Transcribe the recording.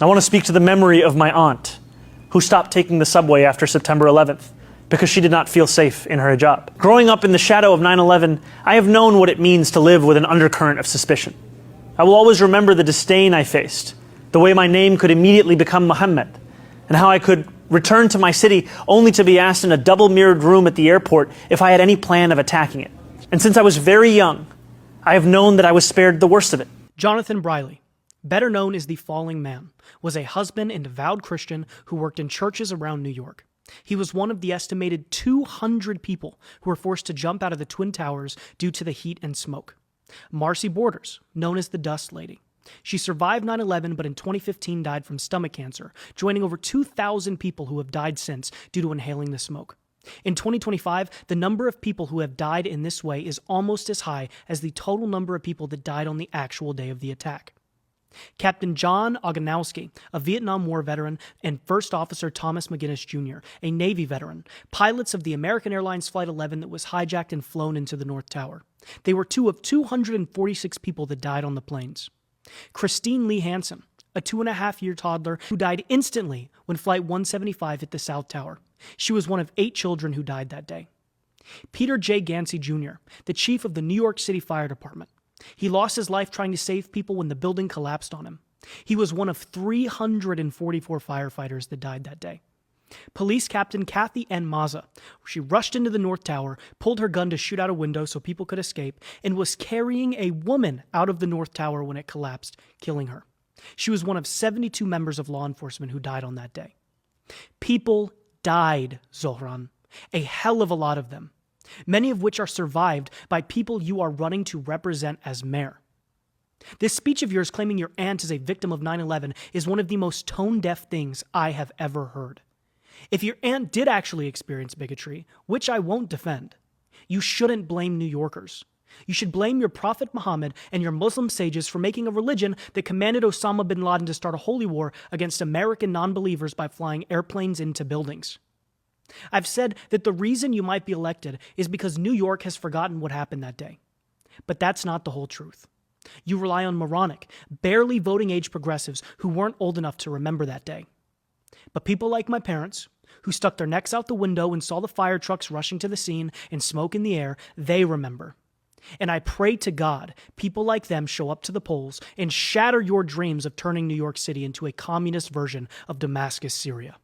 I want to speak to the memory of my aunt, who stopped taking the subway after September 11th because she did not feel safe in her hijab. Growing up in the shadow of 9/11, I have known what it means to live with an undercurrent of suspicion. I will always remember the disdain I faced, the way my name could immediately become Muhammad, and how I could return to my city only to be asked in a double-mirrored room at the airport if I had any plan of attacking it. And since I was very young, I have known that I was spared the worst of it. Jonathan Briley, better known as the Falling Man, was a husband and devout Christian who worked in churches around New York. He was one of the estimated 200 people who were forced to jump out of the Twin Towers due to the heat and smoke. Marcy Borders, known as the Dust Lady. She survived 9/11, but in 2015 died from stomach cancer, joining over 2,000 people who have died since due to inhaling the smoke. In 2025, the number of people who have died in this way is almost as high as the total number of people that died on the actual day of the attack. Captain John Ogonowski, a Vietnam War veteran, and First Officer Thomas McGinnis Jr., a Navy veteran, pilots of the American Airlines Flight 11 that was hijacked and flown into the North Tower. They were two of 246 people that died on the planes. Christine Lee Hansen, a 2.5-year toddler who died instantly when Flight 175 hit the South Tower. She was one of 8 children who died that day. Peter J. Gansey Jr., the chief of the New York City Fire Department. He lost his life trying to save people when the building collapsed on him. He was one of 344 firefighters that died that day. Police Captain Kathy N. Mazza. She rushed into the North Tower, pulled her gun to shoot out a window so people could escape, and was carrying a woman out of the North Tower when it collapsed, killing her. She was one of 72 members of law enforcement who died on that day. People died, Zohran. A hell of a lot of them. Many of which are survived by people you are running to represent as mayor. This speech of yours claiming your aunt is a victim of 9/11 is one of the most tone-deaf things I have ever heard. If your aunt did actually experience bigotry, which I won't defend, you shouldn't blame New Yorkers. You should blame your Prophet Muhammad and your Muslim sages for making a religion that commanded Osama bin Laden to start a holy war against American non-believers by flying airplanes into buildings. I've said that the reason you might be elected is because New York has forgotten what happened that day. But that's not the whole truth. You rely on moronic, barely voting age progressives who weren't old enough to remember that day. But people like my parents, who stuck their necks out the window and saw the fire trucks rushing to the scene and smoke in the air, they remember. And I pray to God people like them show up to the polls and shatter your dreams of turning New York City into a communist version of Damascus, Syria.